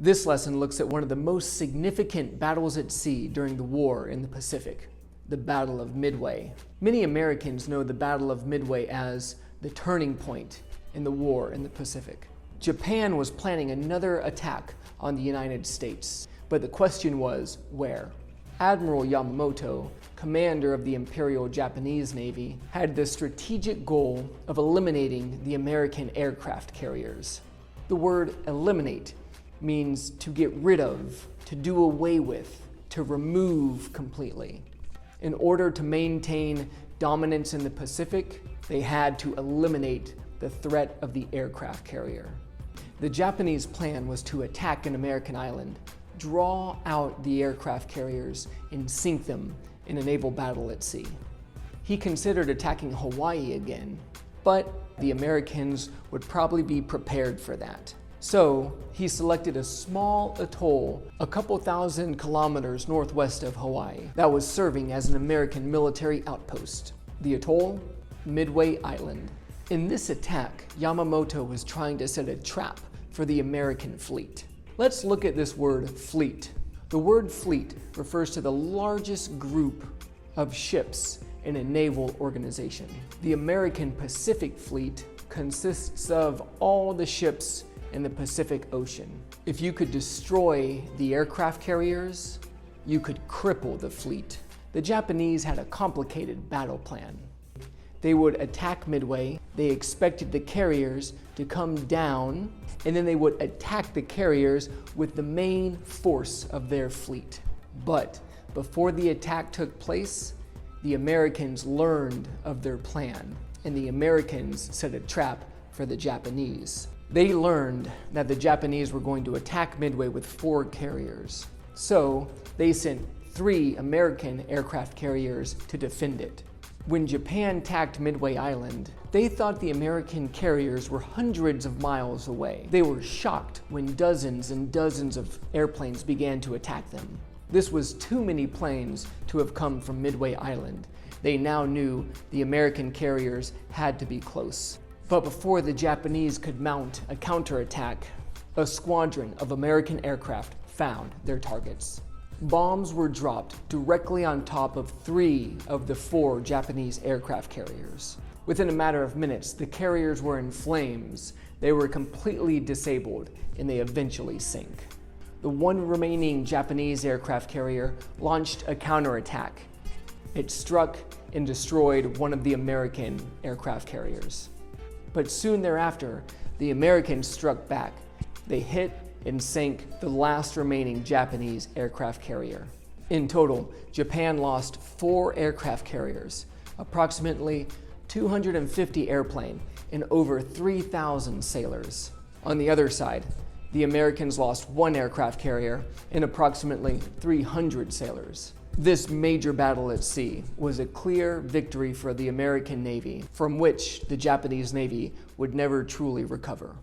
This lesson looks at one of the most significant battles at sea during the war in the Pacific, the Battle of Midway. Many Americans know the Battle of Midway as the turning point in the war in the Pacific. Japan was planning another attack on the United States, but the question was, where? Admiral Yamamoto, commander of the Imperial Japanese Navy, had the strategic goal of eliminating the American aircraft carriers. The word eliminate means to get rid of, to do away with, to remove completely. In order to maintain dominance in the Pacific, they had to eliminate the threat of the aircraft carrier. The Japanese plan was to attack an American island, draw out the aircraft carriers, and sink them in a naval battle at sea. He considered attacking Hawaii again, but the Americans would probably be prepared for that. So he selected a small atoll a couple thousand kilometers northwest of Hawaii that was serving as an American military outpost. The atoll, Midway Island. In this attack, Yamamoto was trying to set a trap for the American fleet. Let's look at this word fleet. The word fleet refers to the largest group of ships in a naval organization. The American Pacific Fleet consists of all the ships in the Pacific Ocean. If you could destroy the aircraft carriers, you could cripple the fleet. The Japanese had a complicated battle plan. They would attack Midway, they expected the carriers to come down, and then they would attack the carriers with the main force of their fleet. But before the attack took place, the Americans learned of their plan, and the Americans set a trap for the Japanese. They learned that the Japanese were going to attack Midway with 4 carriers. So they sent 3 American aircraft carriers to defend it. When Japan attacked Midway Island, they thought the American carriers were hundreds of miles away. They were shocked when dozens and dozens of airplanes began to attack them. This was too many planes to have come from Midway Island. They now knew the American carriers had to be close. But before the Japanese could mount a counterattack, a squadron of American aircraft found their targets. Bombs were dropped directly on top of 3 of the 4 Japanese aircraft carriers. Within a matter of minutes, the carriers were in flames. They were completely disabled, and they eventually sank. The one remaining Japanese aircraft carrier launched a counterattack. It struck and destroyed one of the American aircraft carriers. But soon thereafter, the Americans struck back. They hit and sank the last remaining Japanese aircraft carrier. In total, Japan lost 4 aircraft carriers, approximately 250 airplanes, and over 3,000 sailors. On the other side, the Americans lost 1 aircraft carrier and approximately 300 sailors. This major battle at sea was a clear victory for the American Navy, from which the Japanese Navy would never truly recover.